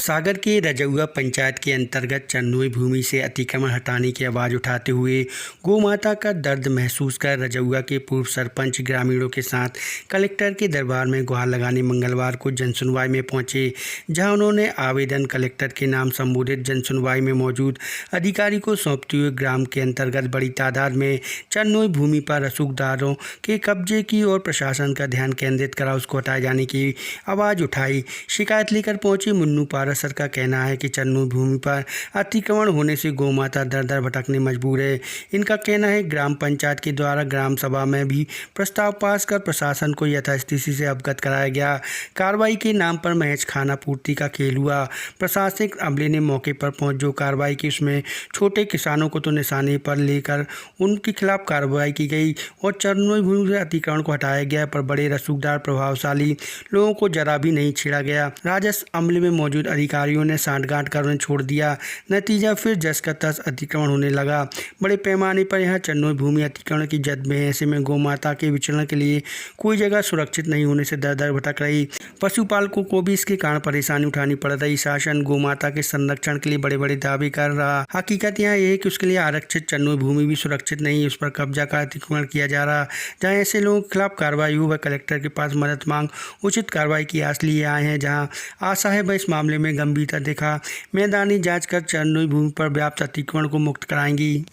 सागर के रजौआ पंचायत के अंतर्गत चंदोई भूमि से अतिक्रमण हटाने की आवाज़ उठाते हुए गौमाता का दर्द महसूस कर रजौआ के पूर्व सरपंच ग्रामीणों के साथ कलेक्टर के दरबार में गुहार लगाने मंगलवार को जनसुनवाई में पहुंचे, जहां उन्होंने आवेदन कलेक्टर के नाम संबोधित जनसुनवाई में मौजूद अधिकारी को सौंपते हुए ग्राम के अंतर्गत बड़ी तादाद में चंदोई भूमि पर रसूखदारों के कब्जे की और प्रशासन का ध्यान केंद्रित करा उसको हटाए जाने की आवाज़ उठाई। शिकायत लेकर पहुंची मुन्नू पारासर का कहना है कि चंदोई भूमि पर अतिक्रमण होने से गौमाता दर दर भटकने मजबूर है। इनका कहना है ग्राम पंचायत के द्वारा ग्राम सभा में भी प्रस्ताव पास कर प्रशासन को यथास्थिति से अवगत कराया गया। कार्रवाई के नाम पर महज खाना पूर्ति का खेल हुआ। प्रशासनिक अमले ने मौके पर पहुंच जो कार्रवाई की उसमें छोटे किसानों को तो निशाने पर लेकर उनके खिलाफ कार्रवाई की गई और चंदोई भूमि से अतिक्रमण को हटाया गया, पर बड़े रसूखदार प्रभावशाली लोगों को जरा भी नहीं छेड़ा गया। राजस्व अमले में मौजूद अधिकारियों ने सांठगांठ कर उन्हें छोड़ दिया। नतीजा फिर जस का तस अतिक्रमण होने लगा। बड़े पैमाने पर यहाँ चंदोई भूमि अतिक्रमण की जद में ऐसे में गौमाता के विचरण के लिए कोई जगह सुरक्षित नहीं होने से दर दर भटक रही। पशुपालकों को भी इसके कारण परेशानी उठानी पड़ रही। शासन गौमाता के संरक्षण के लिए बड़े बड़े दावे कर रहा, हकीकत यहाँ यह है कि उसके लिए आरक्षित चंदोई भूमि भी सुरक्षित नहीं है, उस पर कब्जा का अतिक्रमण किया जा रहा। जहाँ ऐसे लोगों के खिलाफ कार्रवाई हो वह कलेक्टर के पास मदद मांग उचित कार्रवाई की आस लिए आए हैं। जहाँ आशा है वह इस मामले में गंभीरता दिखा मैदानी जांच कर चंदोई भूमि पर व्याप्त अतिक्रमण को मुक्त कराएंगी।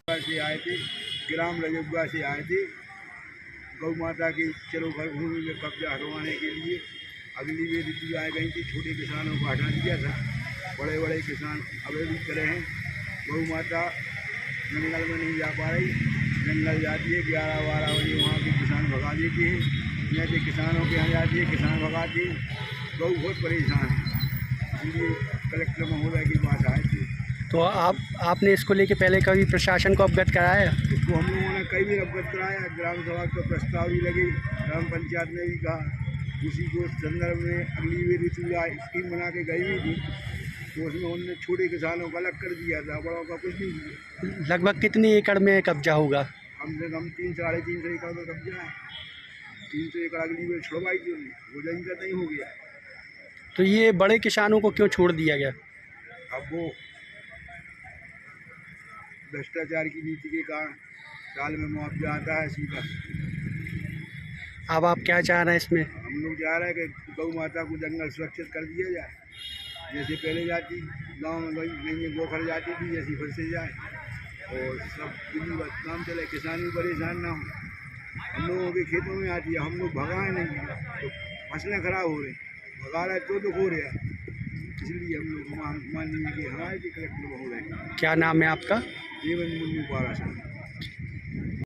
से आए थे, ग्राम रजौआ से आए थे गौ माता की चलो घर भूमि में कब्जा हटवाने के लिए। अगली भी ऋतु आ गई थी, छोटे किसानों को हटा दिया था, बड़े बड़े किसान अवैधिक करे हैं। गौ माता जंगल में नहीं जा पा रही, जंगल जाती है 11-12 बजे वहाँ के किसान भगा देती है, जैसे किसानों के यहाँ जाती है किसान भगाती है। गौ बहुत परेशान है, इसलिए कलेक्टर महोदय की बात आए थे। तो आपने इसको लेके पहले कभी प्रशासन को अवगत कराया? इसको हम लोगों ने कई भी अवगत कराया, ग्राम सभा का प्रस्ताव भी लगे, ग्राम पंचायत ने भी कहा। उसी को संदर्भ में अगली भी ऋतु स्कीम बना के गई हुई थी, तो उसमें उन्होंने छोटे किसानों का अलग कर दिया था, बड़ों का कुछ नहीं किया। लगभग कितनी एकड़ में कब्जा होगा? कम से कम 300-350 एकड़ में कब्जा है। 300 एकड़ अगली बार छुड़वाई थी, वो जहीं का नहीं हो गया। तो ये बड़े किसानों को क्यों छोड़ दिया गया? अब वो भ्रष्टाचार की नीति के कारण साल में मुआवजा आता है सीधा। अब आप क्या चाह रहे हैं इसमें? हम लोग चाह रहे हैं कि गौ माता को जंगल सुरक्षित कर दिया जाए, जैसे पहले जाती गांव में गई गोखर जाती थी, जैसी फिर से जाए और सब दिल्ली काम चले, किसान भी परेशान ना हो। हम लोगों के खेतों में आती है, हम लोग भगाए नहीं तो फसलें खराब हो रही, भगा रहे तो हो रहा है। इसलिए हम लोग माननीय कि हमारे कलेक्टर महोदय। क्या नाम है आपका? मुन्नू पारासर।